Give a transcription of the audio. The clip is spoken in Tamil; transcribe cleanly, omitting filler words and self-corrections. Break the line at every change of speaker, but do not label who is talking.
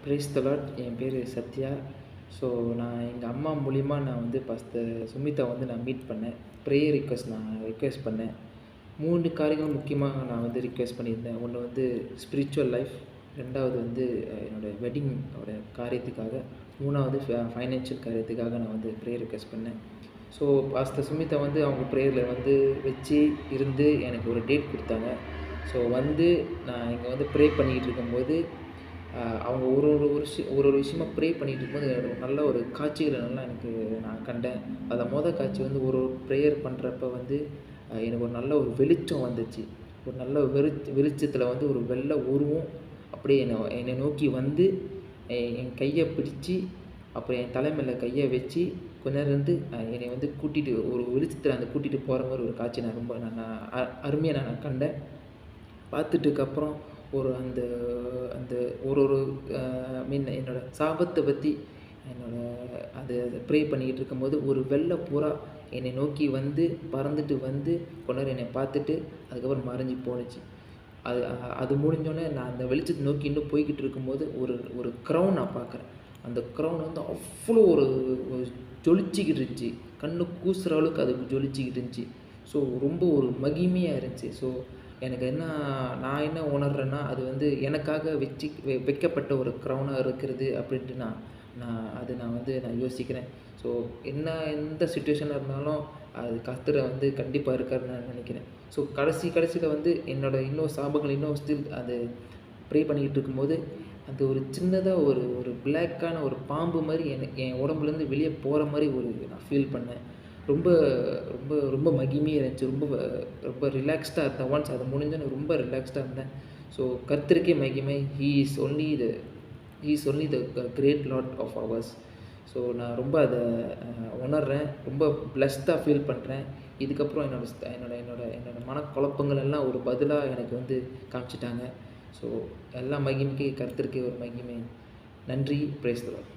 Praise the Lord. என் பேர் சத்யா. ஸோ நான் எங்கள் அம்மா மூலிமா நான் வந்து சுமிதா வந்து நான் மீட் பண்ணேன். ப்ரேயர் ரிக்வெஸ்ட் பண்ணேன். 3 காரியங்கள் முக்கியமாக நான் வந்து ரிக்வெஸ்ட் பண்ணியிருந்தேன். ஒன்று வந்து ஸ்பிரிச்சுவல் லைஃப், 2வது வந்து என்னோடய வெட்டிங்கோட காரியத்துக்காக, 3வது ஃபைனான்ஷியல் காரியத்துக்காக நான் வந்து ப்ரேயர் ரிக்வெஸ்ட் பண்ணேன். ஸோ சுமிதா வந்து அவங்க ப்ரேயரில் வந்து வச்சு இருந்து எனக்கு ஒரு டேட் கொடுத்தாங்க. ஸோ வந்து நான் இங்கே வந்து ப்ரே பண்ணிக்கிட்டு இருக்கும்போது அவங்க ஒரு விஷயமா ப்ரே பண்ணிகிட்டு இருக்கும்போது நல்ல ஒரு காட்சிகளை நல்லா நான் கண்டேன். அதில் காட்சி வந்து ஒரு ப்ரேயர் பண்ணுறப்ப வந்து எனக்கு ஒரு நல்ல ஒரு வெளிச்சம் வந்துச்சு. ஒரு நல்ல வெளிச்சத்தில் வந்து ஒரு வெள்ளை உருவம் அப்படியே என்னை நோக்கி வந்து என் கையை பிடிச்சி அப்புறம் என் தலைமையில கையை வச்சு கொஞ்ச நேரம் இருந்து என்னை வந்து கூட்டிகிட்டு ஒரு வெளிச்சத்தில் கூட்டிகிட்டு போகிற மாதிரி ஒரு காட்சி நான் அருமையாக நான் கண்டேன். பார்த்துட்டுக்கப்புறம் ஒரு அந்த அந்த ஒரு என்னோடய சாபத்தை பற்றி அது ப்ரே பண்ணிக்கிட்டு இருக்கும்போது ஒரு வெள்ளை புறா என்னை நோக்கி வந்து பறந்துட்டு வந்து கொஞ்ச நேரம் என்னை பார்த்துட்டு அதுக்கப்புறம் மறைஞ்சி போணுச்சு. அது முடிஞ்சோடனே நான் அந்த வெளிச்சத்தை நோக்கி இன்னும் போய்கிட்டு இருக்கும்போது ஒரு க்ரௌன் நான் பார்க்குறேன். அந்த க்ரௌன் வந்து அவ்வளோ ஒரு ஜொலிச்சிக்கிட்டு இருந்துச்சு. கண்ணு கூசுகிற அளவுக்கு அது ஜொலிச்சிக்கிட்டு இருந்துச்சு. ஸோ ரொம்ப ஒரு மகிமையாக இருந்துச்சு. ஸோ எனக்கு நான் என்ன உணர்றேன்னா, அது வந்து எனக்காக வைக்கப்பட்ட ஒரு க்ரௌனாக இருக்கிறது அப்படின்ட்டு நான் வந்து யோசிக்கிறேன். ஸோ எந்த சிச்சுவேஷனாக இருந்தாலும் அது கர்த்தர் வந்து கண்டிப்பாக இருக்காருன்னு நான் நினைக்கிறேன். ஸோ கடைசியில் வந்து இன்னும் சாபங்கள் இன்னும் ஸ்டில் அது ப்ரே பண்ணிக்கிட்டு இருக்கும்போது அந்த ஒரு சின்னதாக ஒரு பிளாக்கான ஒரு பாம்பு மாதிரி என் உடம்புலேருந்து வெளியே போகிற மாதிரி நான் ஃபீல் பண்ணேன். ரொம்ப ரொம்ப ரொம்ப மகிமையாக இருந்துச்சு. ரொம்ப ரொம்ப ரிலாக்ஸ்டாக இருந்தேன். ஒன்ஸ் அது முடிஞ்சோன்னே ரொம்ப ரிலாக்ஸ்டாக இருந்தேன். ஸோ கர்த்தருக்கே மகிமை. He is only the great lord of ours. So நான் ரொம்ப அதை உணர்றேன். ரொம்ப பிளஸ்டாக ஃபீல் பண்ணுறேன். இதுக்கப்புறம் என்னோட மனக்குழப்பங்கள் எல்லாம் ஒரு பதிலாக எனக்கு வந்து காமிச்சிட்டாங்க. ஸோ எல்லா மகிமைக்கு கர்த்தருக்கே ஒரு மகிமை. நன்றி. Praise the Lord.